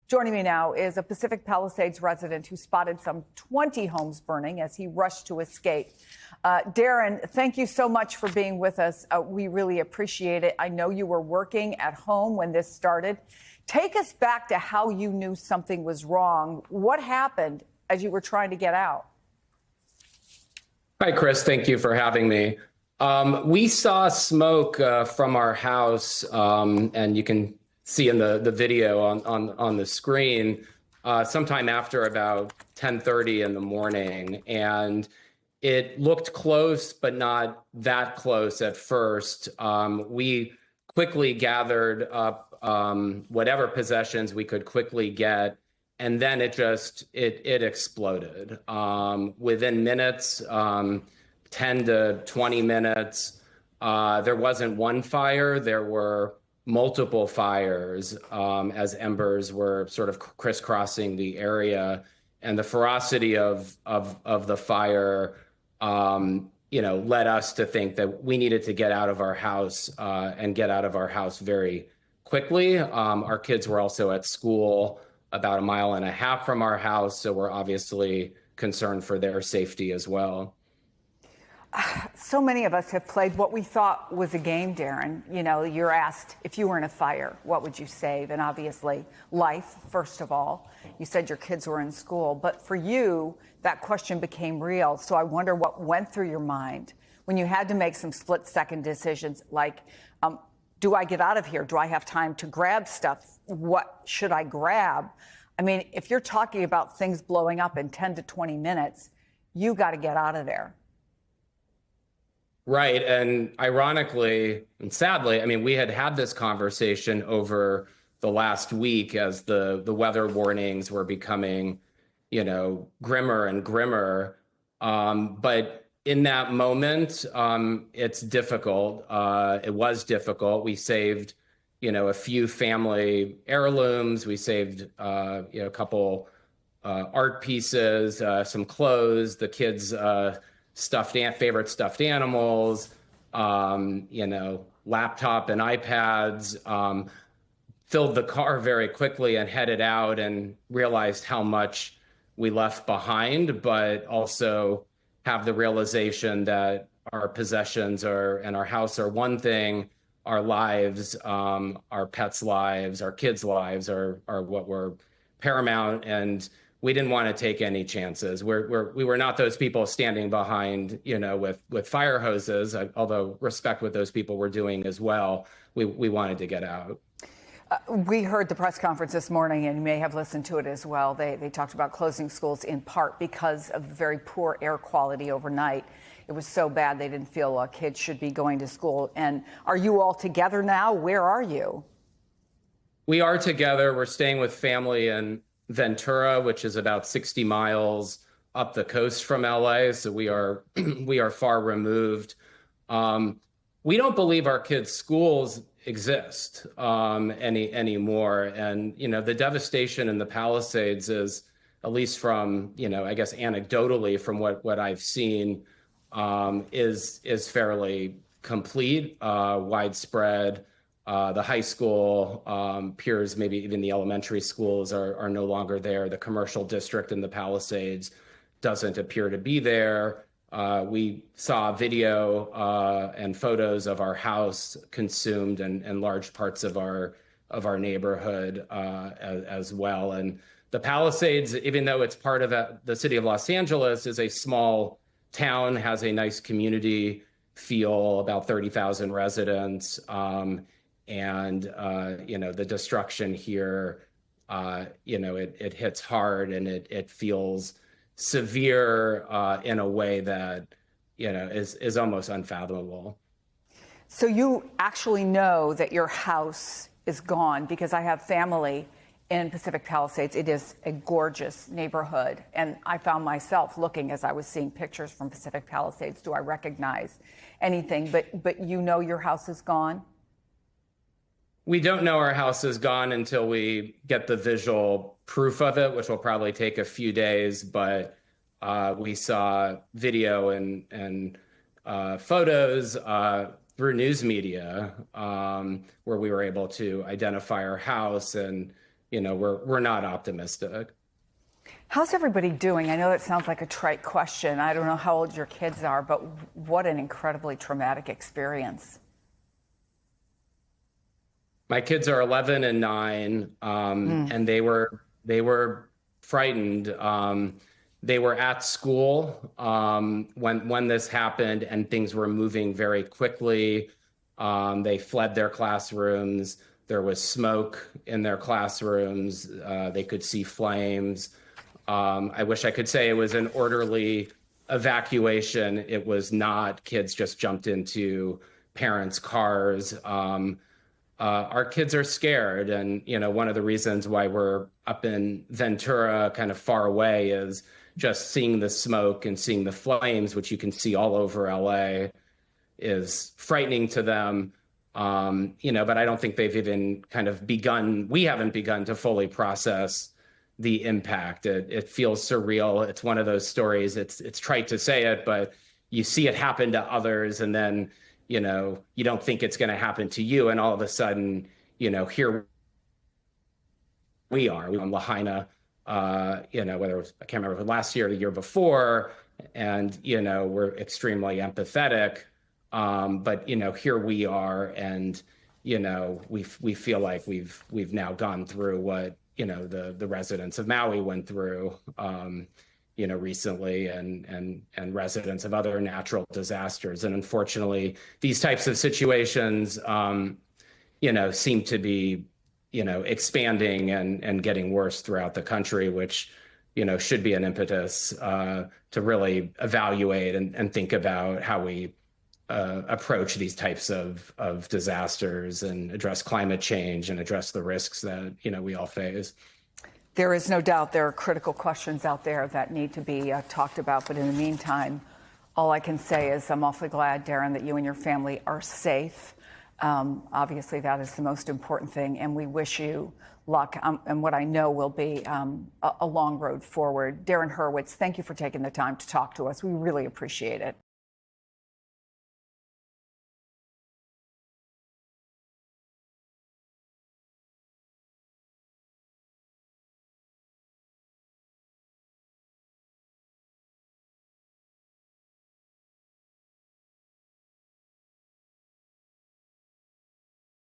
Joining me now is a Pacific Palisades resident who spotted some 20 homes burning as he rushed to escape. Darren, thank you so much for being with us. We really appreciate it. I know you were working at home when this started. Take us back to how you knew something was wrong. What happened as you were trying to get out? Hi, Chris. Thank you for having me. We saw smoke from our house, and you can see in the video on the screen sometime after about 10:30 in the morning. And it looked close, but not that close at first. We quickly gathered up whatever possessions we could quickly get, and then it exploded. Within minutes, 10 to 20 minutes, there wasn't one fire, there were multiple fires as embers were sort of crisscrossing the area. And the ferocity of the fire led us to think that we needed to get out of our house and get out of our house very quickly. Our kids were also at school about 1.5 miles from our house, so we're obviously concerned for their safety as well. So many of us have played what we thought was a game, Darren. You know, you're asked if you were in a fire, what would you save? And obviously, life, first of all. You said your kids were in school. But for you, that question became real. So I wonder what went through your mind when you had to make some split-second decisions like, do I get out of here? Do I have time to grab stuff? What should I grab? I mean, if you're talking about things blowing up in 10 to 20 minutes, you got to get out of there. Right. And ironically and sadly, I mean, we had this conversation over the last week as the weather warnings were becoming, grimmer and grimmer. But in that moment, it's difficult. It was difficult. We saved, a few family heirlooms. We saved, a couple art pieces, some clothes, the kids' favorite stuffed animals, laptop and iPads, filled the car very quickly and headed out and realized how much we left behind, but also have the realization that our possessions and our house are one thing, our lives, our pets' lives, our kids' lives are what were paramount. And we didn't want to take any chances. We were not those people standing behind, with fire hoses, although respect what those people were doing as well. We wanted to get out. We heard the press conference this morning, and you may have listened to it as well. They talked about closing schools in part because of very poor air quality overnight. It was so bad they didn't feel kids should be going to school. And are you all together now? Where are you? We are together. We're staying with family in Ventura, which is about 60 miles up the coast from LA. So we are far removed. We don't believe our kids' schools exist anymore. And, the devastation in the Palisades is, at least from, I guess anecdotally from what I've seen, is fairly complete, widespread. The high school peers, maybe even the elementary schools are no longer there. The commercial district in the Palisades doesn't appear to be there. We saw video and photos of our house consumed and large parts of our neighborhood as well. And the Palisades, even though it's part of the city of Los Angeles, is a small town, has a nice community feel, about 30,000 residents. And the destruction here, it hits hard and it feels severe in a way that, is almost unfathomable. So you actually know that your house is gone, because I have family in Pacific Palisades. It is a gorgeous neighborhood. And I found myself looking as I was seeing pictures from Pacific Palisades. Do I recognize anything? But you know your house is gone? We don't know our house is gone until we get the visual proof of it, which will probably take a few days. But we saw video and photos through news media where we were able to identify our house and we're not optimistic. How's everybody doing? I know that sounds like a trite question. I don't know how old your kids are, but what an incredibly traumatic experience. My kids are 11 and 9, and they were frightened. They were at school when this happened, and things were moving very quickly. They fled their classrooms. There was smoke in their classrooms. They could see flames. I wish I could say it was an orderly evacuation. It was not. Kids just jumped into parents' cars. Our kids are scared. And, one of the reasons why we're up in Ventura, kind of far away, is just seeing the smoke and seeing the flames, which you can see all over LA, is frightening to them. But I don't think they've even kind of begun, we haven't begun to fully process the impact. It feels surreal. It's one of those stories. It's trite to say it, but you see it happen to others, and then you don't think it's going to happen to you, and all of a sudden, here we are on Lahaina. Whether it was, I can't remember, last year or the year before, and we're extremely empathetic. But here we are, and we feel like we've now gone through what the residents of Maui went through, recently, and residents of other natural disasters. And unfortunately, these types of situations, seem to be, expanding and getting worse throughout the country, which, should be an impetus to really evaluate and think about how we approach these types of disasters and address climate change and address the risks that, we all face. There is no doubt there are critical questions out there that need to be talked about. But in the meantime, all I can say is I'm awfully glad, Darren, that you and your family are safe. Obviously, that is the most important thing. And we wish you luck and what I know will be a long road forward. Darren Hurwitz, thank you for taking the time to talk to us. We really appreciate it.